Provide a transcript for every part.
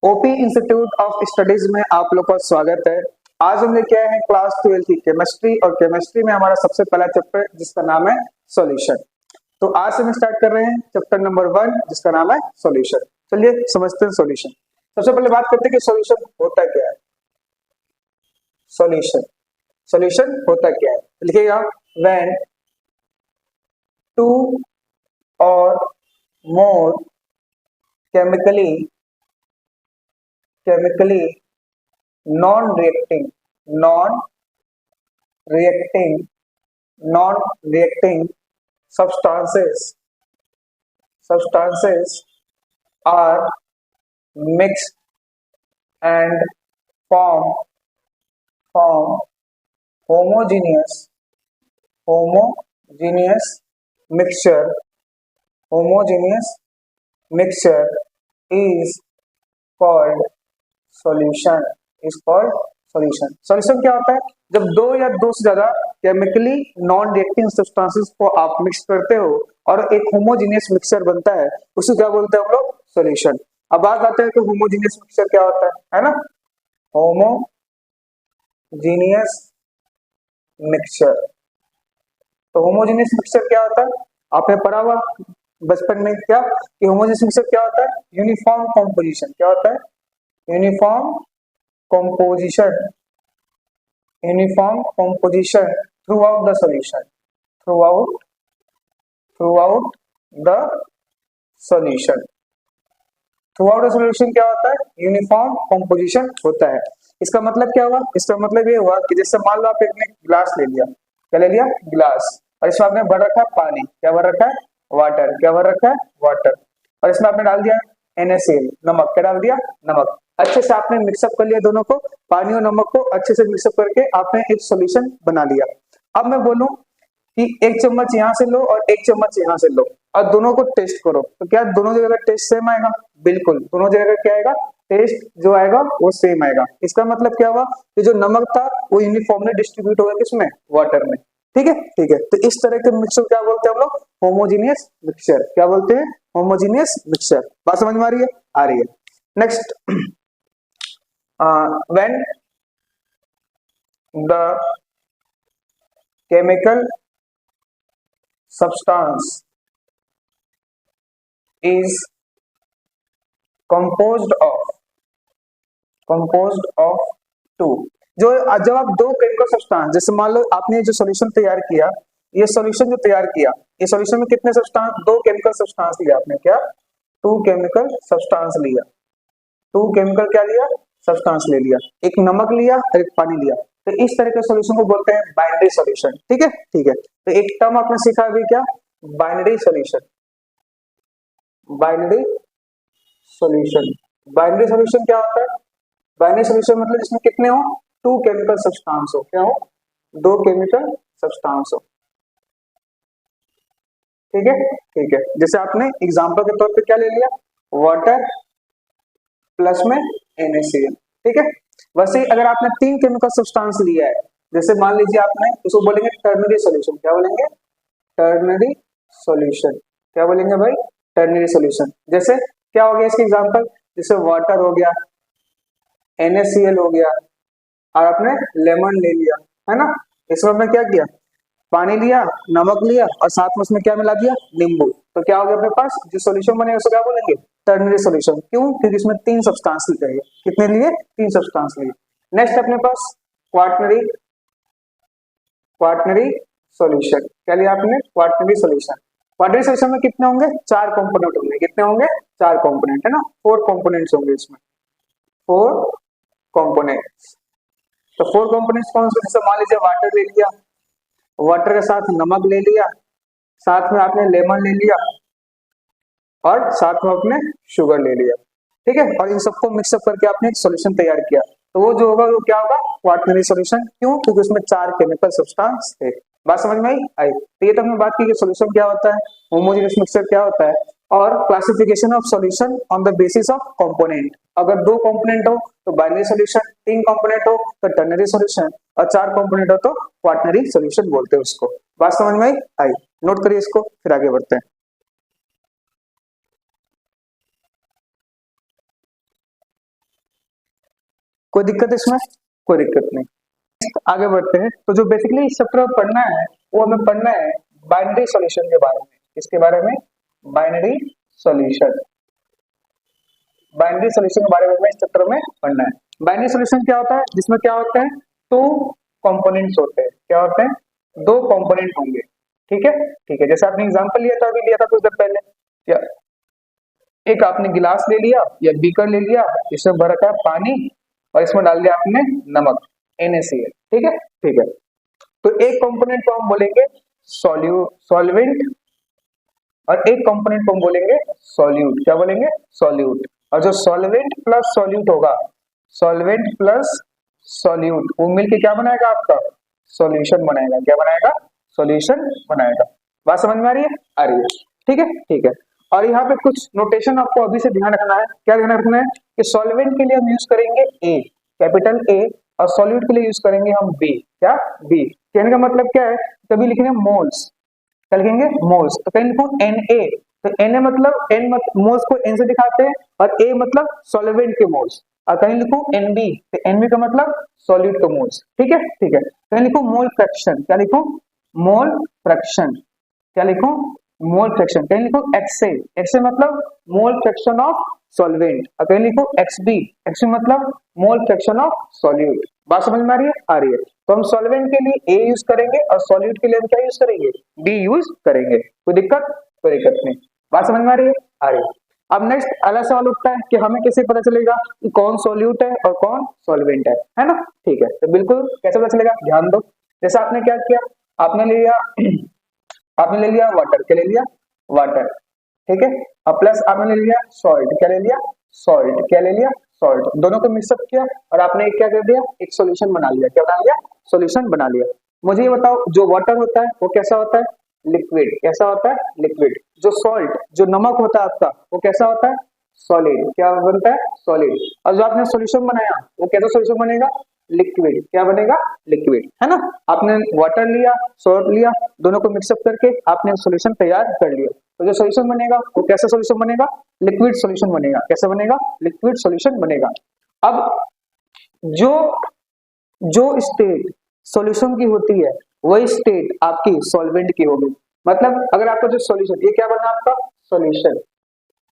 OP institute of studies में आप लोग का स्वागत है। आज हम लेके आए हैं क्लास 12 की केमिस्ट्री और केमिस्ट्री में हमारा सबसे पहला चैप्टर जिसका नाम है सॉल्यूशन। तो आज से हम स्टार्ट कर रहे हैं चैप्टर नंबर 1 जिसका नाम है सॉल्यूशन। चलिए समझते हैं सॉल्यूशन। सबसे पहले बात करते हैं कि सॉल्यूशन होता क्या है। सॉल्यूशन सॉल्यूशन होता क्या है, लिखिएगा व्हेन टू और मोर chemically non-reacting non-reacting substances are mixed and form homogeneous mixture is called solution solution क्या होता है? जब दो या दो से ज्यादा केमिकली नॉन रिएक्टिंग सब्सटेंसेस को आप मिक्स करते हो और एक होमोजेनियस मिक्सचर बनता है, उसे क्या बोलते हैं हम लोग? सॉल्यूशन। अब बात आते हैं कि होमोजेनियस मिक्सचर क्या होता है ना? Homogeneous mixture. तो होमोजेनियस मिक्सचर क्या होता है? आपने पढ़ा हुआ बचपन में क्या कि होमोजेनियस मिक्सचर क्या होता है? Uniform composition. क्या होता है? Uniform composition throughout the solution throughout the solution क्या होता है? यूनिफॉर्म composition होता है। इसका मतलब क्या हुआ? इसका मतलब ये हुआ कि जैसे मान लो आप एक गिलास ले लिया। क्या ले लिया? गिलास। और इसमें आपने भर रखा है पानी। क्या भर रखा है? वाटर। क्या भर रखा है? वाटर। और इसमें आपने डाल दिया NaCl, नमक। क्या डाल दिया? नमक। अच्छे से आपने मिक्सअप कर लिया दोनों को, पानी और नमक को अच्छे से मिक्सअप करके आपने एक सॉल्यूशन बना लिया। अब मैं बोलूं कि एक चम्मच यहाँ से लो और एक चम्मच यहाँ से लो और दोनों को टेस्ट करो, तो क्या दोनों जगह का टेस्ट सेम आएगा? बिल्कुल, दोनों जगह का क्या आएगा? टेस्ट जो आएगा वो सेम आएगा। इसका मतलब क्या हुआ कि जो नमक था वो यूनिफॉर्मली डिस्ट्रीब्यूट होगा किसमें? वाटर में। ठीक है, ठीक है। तो इस तरह के मिक्सचर क्या बोलते हैं हम लोग? Homogeneous mixture. क्या बोलते हैं? Homogeneous mixture. बात समझ में आ रही है? आ रही है। Next, when the chemical substance is composed of two, जो जब आप दो केमिकल सब्सटेंस, जैसे मान लो आपने जो सॉल्यूशन तैयार किया, ये सॉल्यूशन जो तैयार किया, ये सॉल्यूशन में कितने सब्सटेंस? दो केमिकल सब्सटेंस लिया आपने। क्या? टू केमिकल सब्सटेंस लिया। टू केमिकल क्या लिया? सब्सटेंस ले लिया। एक नमक लिया और एक पानी लिया। तो इस तरह के सॉल्यूशन को बोलते हैं बाइनरी सॉल्यूशन। ठीक है, ठीक है। तो एक टर्म आपने सीखा अभी, क्या? Binary solution. बाइनरी सॉल्यूशन क्या होता है? बाइनरी सॉल्यूशन मतलब जिसमें कितने हो? टू केमिकल सब्सटेंस हो। क्या हो? दो केमिकल सब्सटेंस हो। ठीक है, ठीक है। जैसे आपने एग्जांपल के तौर पे क्या ले लिया? वाटर प्लस में NaCl। ठीक है। वैसे अगर आपने तीन केमिकल सब्सटेंस लिया है, जैसे मान लीजिए आपने, उसको बोलेंगे टर्नरी सॉल्यूशन। क्या बोलेंगे? Ternary solution. क्या बोलेंगे भाई? Ternary solution. जैसे क्या हो गया इसके एग्जांपल? जैसे वाटर हो गया, NaCl हो गया और आपने लेमन ले लिया, है ना? इसमें आपने क्या किया? पानी लिया, नमक लिया और साथ में उसमें क्या मिला दिया? नींबू। तो क्या हो गया अपने पास? जो सॉल्यूशन बनेगा उसको क्या बोलेंगे? Ternary solution. क्यों? क्योंकि इसमें तीन सब्सटेंस लिए। कितने लिए? तीन सब्सटेंस लिए। नेक्स्ट अपने पास क्वाटनरी सॉल्यूशन। क्या लिया आपने? Quaternary solution. क्वाटनरी सॉल्यूशन में कितने होंगे? चार कंपोनेंट होंगे। कितने होंगे? चार कंपोनेंट, है ना? फोर कंपोनेंट्स होंगे इसमें। Four components. तो फोर कंपोनेंट्स कौन से? जैसे मान लीजिए वाटर ले लिया, वाटर के साथ नमक ले लिया, साथ में आपने लेमन ले लिया और साथ में आपने शुगर ले लिया। ठीक है। और इन सबको मिक्सअप करके आपने एक सॉल्यूशन तैयार किया। तो वो जो होगा वो क्या होगा? Quaternary solution. क्यों? क्योंकि उसमें चार केमिकल सब्सटेंस थे। बात समझ में आई? तो ये तो हमने बात की कि सॉल्यूशन क्या होता है, होमोजेनियस मिक्सचर क्या होता है, और classification of solution on the basis of component. अगर दो कंपोनेंट हो तो बाइनरी सॉल्यूशन, तीन कंपोनेंट हो तो टर्नरी सॉल्यूशन और चार कंपोनेंट हो तो क्वाटनरी सॉल्यूशन बोलते हैं उसको। बात समझ में आई? नोट करिए इसको, फिर आगे बढ़ते हैं। कोई दिक्कत इसमें? कोई दिक्कत नहीं। आगे बढ़ते हैं। तो जो बेसिकली इस चैप्टर में पढ़ना है वो हमें पढ़ना है बाइनरी सॉल्यूशन के बारे में। इसके बारे में बाइनरी सॉल्यूशन, बाइनरी सॉल्यूशन के बारे में इस चैप्टर में पढ़ना है। बाइनरी सॉल्यूशन क्या होता है? जिसमें क्या होते हैं, टू कंपोनेंट्स होते हैं। क्या होते हैं? दो कंपोनेंट होंगे। ठीक है, ठीक है। जैसे आपने एग्जांपल लिया था, अभी लिया था कुछ देर पहले, या एक आपने गिलास ले लिया या बीकर ले लिया, इसमें भर रखा है पानी और इसमें डाल दिया आपने नमक, NaCl। ठीक है, ठीक है। तो एक कंपोनेंट को हम बोलेंगे सॉल्वेंट और एक कंपोनेंट को हम बोलेंगे सॉल्यूट। क्या बोलेंगे? सॉल्यूट। और जो सॉल्वेंट प्लस सॉल्यूट होगा, सॉल्वेंट प्लस सॉल्यूट, वो मिलके क्या बनाएगा? आपका सॉल्यूशन बनाएगा। क्या बनाएगा? सॉल्यूशन बनाएगा। बात समझ में आ रही है? आ रही है। ठीक है, ठीक है। और यहाँ पे कुछ नोटेशन आपको अभी से ध्यान रखना है। क्या ध्यान रखना है? कि सॉल्वेंट के लिए हम यूज करेंगे ए, कैपिटल ए, और सॉल्यूट के लिए यूज करेंगे हम बी। क्या? बी। कहने का मतलब क्या है? कभी लिखेंगे मोल्स, क्या लिखेंगे? मोल्स। तो कहीं लिखो Na, तो Na मतलब मोल्स को N से दिखाते हैं, और A मतलब सॉल्वेंट के मोल्स। और कहीं लिखो Nb, तो Nb का मतलब सॉल्यूट के मोल्स। ठीक है, ठीक है। कहीं लिखो मोल फ्रैक्शन, क्या लिखो? Mole fraction. क्या लिखो? Mole fraction. कहीं लिखो XA, XA मतलब मोल फ्रैक्शन ऑफ सॉल्वेंट। और कहीं लिखो XB, XB मतलब मोल फ्रैक्शन ऑफ सॉल्यूट। बात समझ में आ रही है? आ रही है। तो हम सॉल्वेंट के लिए A यूज करेंगे और सॉल्यूट के लिए हम क्या यूज करेंगे? B यूज करेंगे। कोई दिक्कत? कोई दिक्कत नहीं। बात समझ में आ रही है? आ रही है। अब नेक्स्ट अगला सवाल उठता है कि हमें कैसे पता चलेगा कि कौन सॉल्यूट है और कौन सॉल्वेंट है ना? ठीक है। तो बिल्कुल कैसे पता चलेगा? ध्यान दो। जैसे आपने क्या किया, आपने ले लिया आपने ले लिया वाटर। क्या ले लिया? वाटर। ठीक है। और प्लस आपने ले लिया सॉल्ट। क्या ले लिया? सॉल्ट। क्या ले लिया? सॉल्ट। दोनों को मिक्सअप किया और आपने एक क्या कर दिया? एक सॉल्यूशन बना लिया। क्या बना लिया? सॉल्यूशन बना लिया। मुझे ये बताओ, जो वाटर होता है वो कैसा होता है? लिक्विड। कैसा होता है? लिक्विड। जो सॉल्ट, जो नमक होता है आपका, वो कैसा होता है? सॉलिड। क्या बनता है? सॉलिड। और जो आपने सॉल्यूशन बनाया वो कैसा सॉल्यूशन बनेगा? लिक्विड। क्या बनेगा? लिक्विड, है ना? आपने वाटर लिया, सॉल्ट लिया, दोनों को मिक्सअप करके आपने सॉल्यूशन तैयार कर लिया। तो जो सॉल्यूशन बनेगा वो कैसा सॉल्यूशन बनेगा? लिक्विड सॉल्यूशन बनेगा। कैसा बनेगा? लिक्विड सॉल्यूशन बनेगा। अब जो जो स्टेट सॉल्यूशन की होती है वही स्टेट आपकी सॉल्वेंट की होगी। मतलब अगर आपका जो सॉल्यूशन, ये क्या बना आपका? सॉल्यूशन।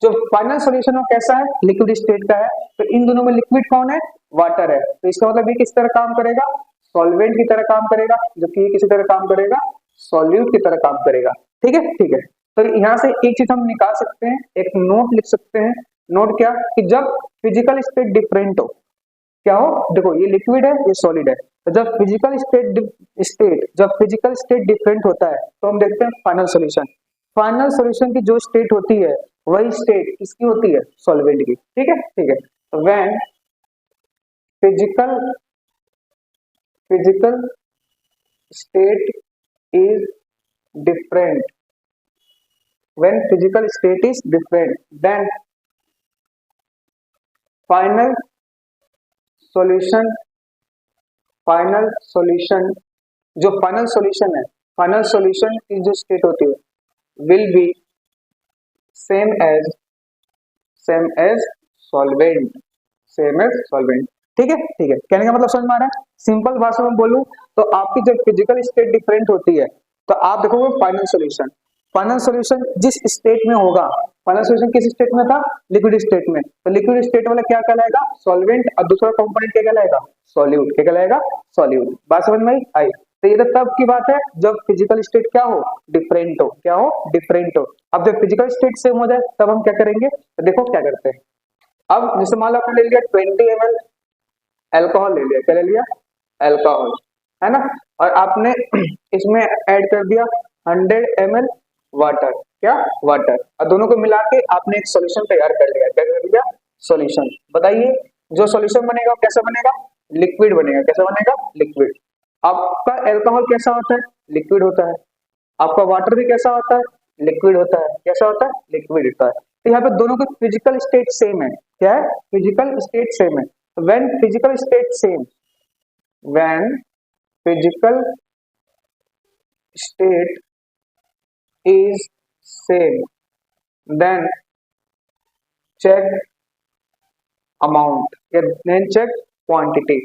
जो फाइनल सॉल्यूशन वो कैसा है? लिक्विड स्टेट का है। तो इन दोनों में लिक्विड कौन है? वाटर है। तो इसका मतलब ये किस तरह काम करेगा? सॉल्वेंट की तरह काम करेगा, जबकि ये किसी तरह काम करेगा? सॉल्यूट की तरह काम करेगा। ठीक है, ठीक है। तो यहाँ से एक चीज हम निकाल सकते हैं, एक नोट लिख सकते हैं। नोट क्या? कि जब फिजिकल स्टेट डिफरेंट हो, क्या हो? देखो, ये लिक्विड है, ये सॉलिड है। तो जब फिजिकल स्टेट डिफरेंट होता है तो हम देखते हैं फाइनल सॉल्यूशन। फाइनल सॉल्यूशन की जो स्टेट होती है वही स्टेट किसकी होती है? सॉल्वेंट की। ठीक है, ठीक है। When physical state is different, when physical state is different, then final solution जो फाइनल सॉल्यूशन है, फाइनल सॉल्यूशन की जो स्टेट होती है will be same as solvent, same as solvent. ठीक है, ठीक है। कहने का मतलब समझ में आ रहा है? सिंपल भाषा में बोलूं तो आपकी जब फिजिकल स्टेट डिफरेंट होती है तो आप देखोगे फाइनल सॉल्यूशन। फाइनल सॉल्यूशन जिस स्टेट में होगा, फाइनल सॉल्यूशन किस स्टेट में था? लिक्विड स्टेट में। तो लिक्विड स्टेट वाला क्या कहलाएगा? सॉल्वेंट। और दूसरा कंपोनेंट क्या कहलाएगा? सॉल्यूट। क्या कहलाएगा? सॉल्यूट। बात समझ में आई? तो ये तो तब की बात है जब फिजिकल स्टेट क्या हो? डिफरेंट हो। क्या हो? डिफरेंट हो। अब जब फिजिकल स्टेट सेम हो जाए तब हम क्या करेंगे? तो देखो क्या करते हैं। अब जैसे मान लो आपने ले लिया 20 ml अल्कोहल, ले लिया। क्या ले लिया? अल्कोहल, है ना? और आपने इसमें ऐड कर दिया 100 ml वाटर। क्या? वाटर। और दोनों को मिला के आपने एक सॉल्यूशन तैयार कर लिया। क्या कर लिया? सॉल्यूशन। बताइए, जो सॉल्यूशन बनेगा वो कैसा बनेगा? लिक्विड बनेगा। कैसा बनेगा? लिक्विड। आपका अल्कोहल कैसा होता है? लिक्विड होता है। आपका वाटर भी कैसा होता है? लिक्विड होता है। कैसा होता है? लिक्विड होता है। तो यहाँ पे दोनों का फिजिकल स्टेट सेम है। क्या है? फिजिकल स्टेट सेम है। When physical state same, when physical state is same, then check amount, then check quantity,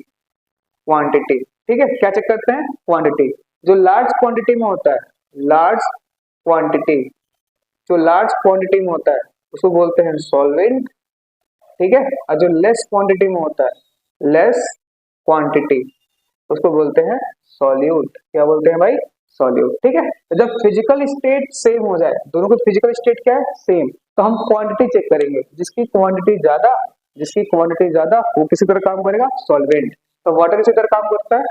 quantity, ठीक है। क्या चेक करते हैं? क्वांटिटी। जो लार्ज क्वांटिटी में होता है, लार्ज क्वांटिटी, जो लार्ज क्वांटिटी में होता है उसको बोलते हैं सॉल्वेंट, ठीक है। और जो लेस क्वांटिटी में होता है, लेस क्वांटिटी, उसको बोलते हैं सॉल्यूट। क्या बोलते हैं भाई? सॉल्यूट, ठीक है। तो जब फिजिकल स्टेट सेम हो जाए, दोनों को फिजिकल स्टेट क्या है? सेम, तो हम क्वांटिटी चेक करेंगे। जिसकी क्वांटिटी ज्यादा, जिसकी क्वांटिटी ज्यादा वो किसी तरह काम करेगा? सॉल्वेंट। तो वाटर किसी तरह काम करता है?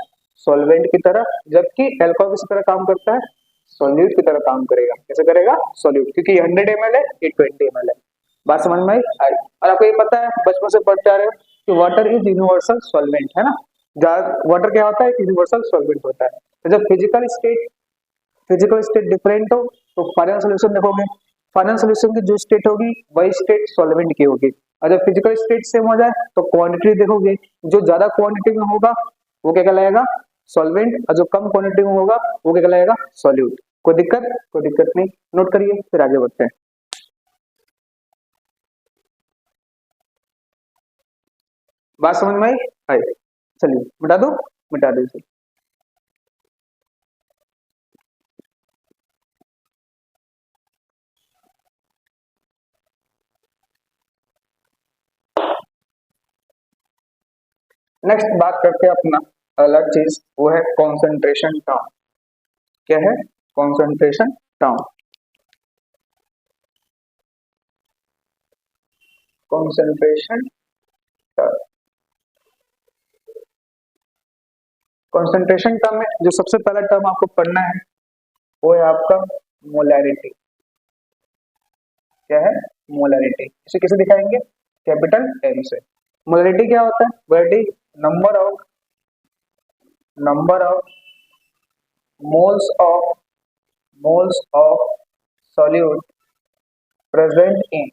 सॉल्वेंट की तरह। जबकि एल्कोहल किसी तरह काम करता है? सॉल्यूट की तरह काम करेगा। कैसे करेगा? सॉल्यूट, क्योंकि 100 ml है, ये 20 ml है। बात समझ में आई? और आपको ये पता है, बचपन से पढ़ते आ रहे हो कि वाटर इज यूनिवर्सल सॉल्वेंट, है ना। वाटर क्या होता है? यूनिवर्सल सॉल्वेंट होता है। तो जब फिजिकल स्टेट डिफरेंट हो तो फाइनल सोल्यूशन देखोगे, फाइनल सोल्यूशन की जो स्टेट होगी वही स्टेट सॉल्वेंट की होगी। और जब फिजिकल स्टेट सेम हो जाए तो क्वांटिटी देखोगे, जो ज्यादा क्वांटिटी में होगा वो क्या कहलाएगा? सॉल्वेंट, और जो कम क्वांटिटी में होगा वो क्या कहलाएगा? सॉल्यूट। कोई दिक्कत? कोई दिक्कत नहीं, नोट करिए फिर आगे बढ़ते हैं। बात समझ में आई? चलिए मिटा दो, मिटा दीजिए। नेक्स्ट बात करते हैं अपना अलग चीज, वो है कॉन्सेंट्रेशन टर्म। क्या है? Concentration term. Concentration term, concentration term में जो सबसे पहला टर्म आपको पढ़ना है वो है आपका मोलैरिटी। क्या है? मोलैरिटी। इसे कैसे दिखाएंगे? कैपिटल एम से। मोलैरिटी क्या होता है? Molarity number of moles of solute present in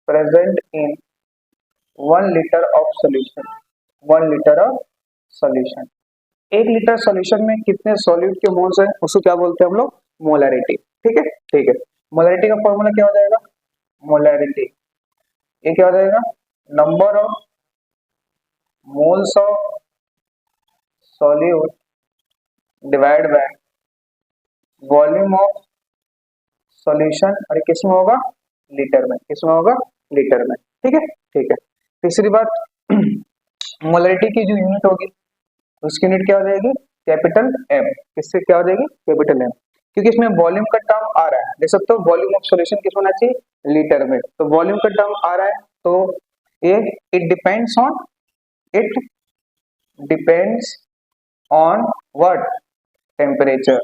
present in 1 litre of solution. 1 litre of solution, 1 litre solution में कितने सॉल्यूट के मोल्स हैं उसको क्या बोलते हैं हम लोग? मोलैरिटी। ठीक है, ठीक है। मोलैरिटी का फॉर्मूला क्या हो जाएगा? मोलैरिटी, ये क्या हो जाएगा? Number of moles of solute divide by volume of solution, और ये किस में होगा? लीटर में। किस में होगा? लीटर में। ठीक है, ठीक है। तीसरी बात, मोलैरिटी की जो यूनिट होगी उसकी यूनिट क्या हो जाएगी? Capital M. किससे क्या हो जाएगी? Capital M. क्योंकि इसमें वॉल्यूम का टर्म आ रहा है, देख सकते हो वॉल्यूम ऑफ सॉल्यूशन किस होना चाहिए? लीटर में। तो वॉल्यूम का टर्म आ रहा है तो ये it depends on what? Temperature.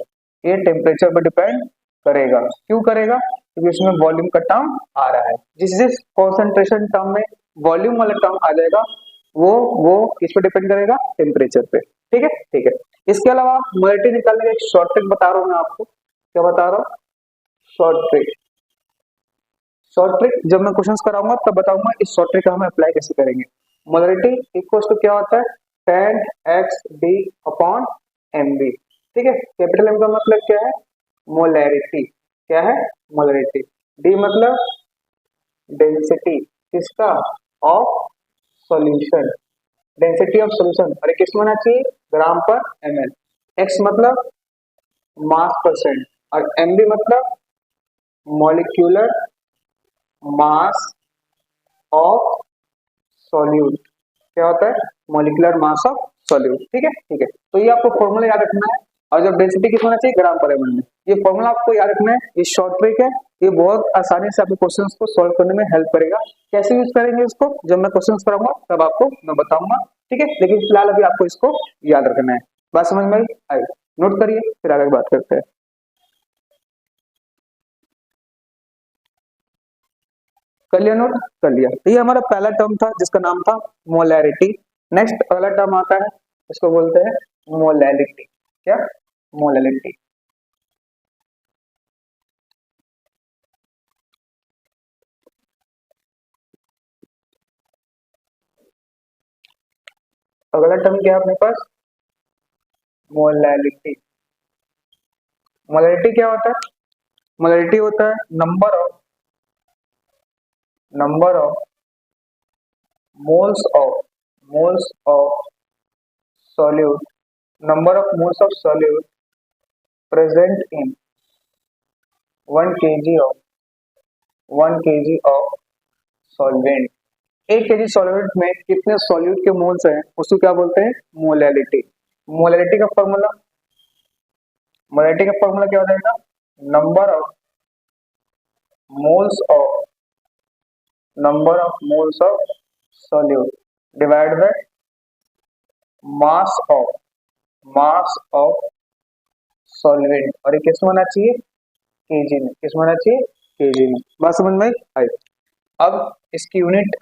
ये टेम्परेचर पर डिपेंड करेगा। क्यों करेगा? क्योंकि इसमें वॉल्यूम का टर्म आ रहा है। जिस जिस कॉन्सेंट्रेशन टर्म में वॉल्यूम वाला टर्म आ जाएगा वो किस पे डिपेंड करेगा? टेम्परेचर पे। ठीक है, ठीक है। इसके अलावा मोलैरिटी निकालने का एक शॉर्ट ट्रिक बता रहा हूँ मैं आपको। क्या बता रहा हूँ? Short trick. शॉर्ट ट्रिक जब मैं क्वेश्चंस कराऊंगा तब बताऊंगा इस शॉर्ट ट्रिक का हम अप्लाई कैसे करेंगे। मोलैरिटी इक्वल्स टू क्या होता है? tan x d upon mv। ठीक है, कैपिटल एम का मतलब क्या है? मोलैरिटी। क्या है? मोलैरिटी। डी मतलब डेंसिटी, किसका? Of solution. Density of solution, अरे किस में होना चाहिए? ग्राम पर ml। x मतलब मास परसेंट, और mv मतलब मॉलिक्यूलर मास ऑफ सॉल्यूट। क्या होता है? Molecular mass of solute. ठीक है, ठीक है। तो ये आपको फॉर्मूला याद रखना है। और जब डेंसिटी कितना होना चाहिए? ग्राम पर एमएल में। ये फॉर्मूला आपको याद रखना है। ये शॉर्ट ट्रिक है, ये बहुत आसानी से आपके क्वेश्चंस को सॉल्व करने में हेल्प करेगा। कैसे यूज करेंगे इसको जब मैं क्वेश्चंस कराऊंगा तब आपको मैं बताऊंगा। ठीक है, लेकिन फिलहाल अभी आपको इसको याद रखना है। बात समझ में आई? नोट करिए फिर आगे बात करते हैं। कर लिया नोट? कर लिया। तो ये हमारा पहला टर्म था जिसका नाम था मोलैरिटी। नेक्स्ट अगला टर्म आता है, इसको बोलते हैं मोलैलिटी। क्या? मोलैलिटी। अगला टर्म क्या है अपने पास? मोलैलिटी। मोलैलिटी क्या होता है? मोलैलिटी होता है number of moles of moles of solute, number of moles of solute present in 1 kg of solvent। 1 kg solvent में कितने सॉल्यूट के मोल्स हैं उसको क्या बोलते हैं? मोलैलिटी। मोलैलिटी का फॉर्मूला, मोलैलिटी का फॉर्मूला क्या हो जाएगा? Moles of number of moles of solute divide by mass of solvent. और ये किस में होना चाहिए? केजी में। किस में होना चाहिए? केजी में। बात समझ में आई? अब इसकी यूनिट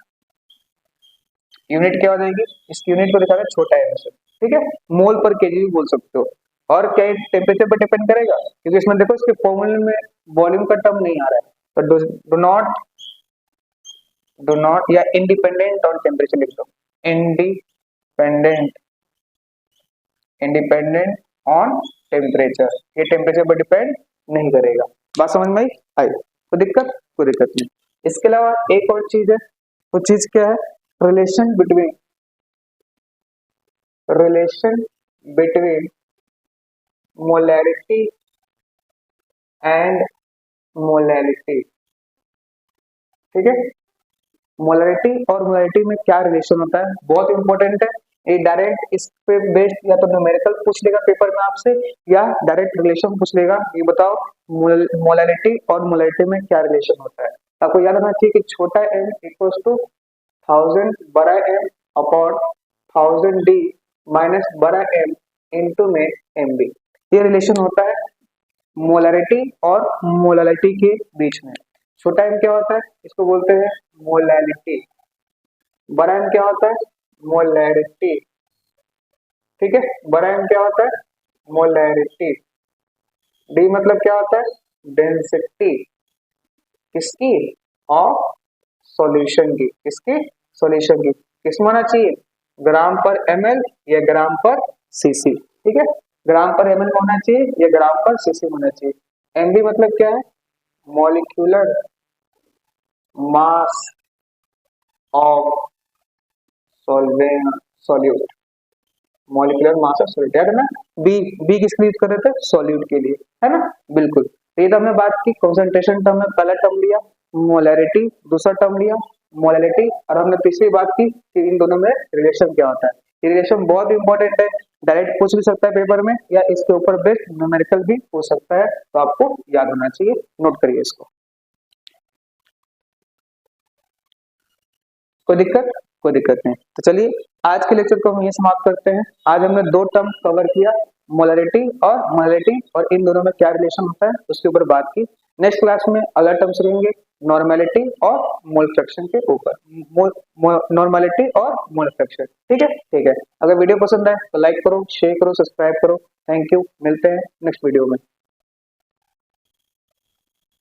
क्या हो जाएगी? इसकी यूनिट को दिखा रहा है छोटा एम से, ठीक है? मोल पर केजी भी बोल सकते हो। और क्या टेम्परेचर पर डिपेंड करेगा? क्योंकि इसमें देखो इसके फॉर्मूले में वॉल्यूम का टर्म नहीं आ रहा है, तो डू नॉट या इंडिपेंडेंट ऑन टेम्परेचर लिख दो। इंडिपेंडेंट ऑन टेम्परेचर, ये टेम्परेचर पर डिपेंड नहीं करेगा। बात समझ में आई? कोई दिक्कत नहीं। इसके अलावा एक और चीज है, वो चीज क्या है? Relation between molarity and molality, ठीक है? मोलैरिटी और मोलैलिटी में क्या रिलेशन होता है, बहुत इंपॉर्टेंट है। ये डायरेक्ट इस पे बेस्ड या तो न्यूमेरिकल पूछ लेगा पेपर में आपसे, या डायरेक्ट रिलेशन पूछ लेगा। ये बताओ मोलैलिटी और मोलैलिटी में क्या रिलेशन होता है। आपको याद रखना चाहिए कि छोटा m इक्वल्स टू 1000 बड़ा M अपॉन 1000 D माइनस बड़ा M इंटू में MB। ये रिलेशन होता है मोलैरिटी और मोलैलिटी के बीच में। छोटा m क्या होता है? इसको बोलते हैं मोलैलिटी। बड़ा m क्या होता है? मोलैरिटी, ठीक है? बड़ा m क्या होता है? मोलैरिटी। D मतलब क्या होता है? डेंसिटी। किसकी? ऑफ सॉल्यूशन की। किसकी? सॉल्यूशन की। किसमें होना चाहिए? ग्राम पर ml या ग्राम पर cc, ठीक है? ग्राम पर ml में होना चाहिए या ग्राम पर cc में होना चाहिए। MB मतलब क्या है? Molecular mass of solute. Molecular mass of solute, याद है ना? बी किसके लिए यूज कर रहे थे? सॉल्यूट के लिए, है ना? बिल्कुल। तो ये तो हमने बात की कंसंट्रेशन टर्म में। पहला टर्म लिया मोलैरिटी, दूसरा टर्म लिया मोलैलिटी, और हमने तीसरी बात की कि इन दोनों में रिलेशन क्या होता है। ये रिलेशन बहुत इंपॉर्टेंट है, डायरेक्ट पूछ भी सकता है पेपर में, या इसके ऊपर बेस्ड न्यूमेरिकल भी पूछ सकता है, तो आपको याद होना चाहिए। नोट करिए इसको। कोई दिक्कत नहीं। तो चलिए आज के लेक्चर को हम ये समाप्त करते हैं। आज हमने 2 टर्म कवर किया, मोलैरिटी और मोलैलिटी, और इन दोनों में क्या रिलेशन होता है उसके ऊपर बात की। नेक्स्ट क्लास में अगला टर्म्स रहेंगे नॉर्मेलिटी और मोल फ्रैक्शन के ऊपर। नॉर्मेलिटी और मोल फ्रैक्शन, ठीक है? अगर वीडियो पसंद आए तो लाइक करो, शेयर करो, सब्सक्राइब करो। थैंक यू, मिलते हैं नेक्स्ट वीडियो में।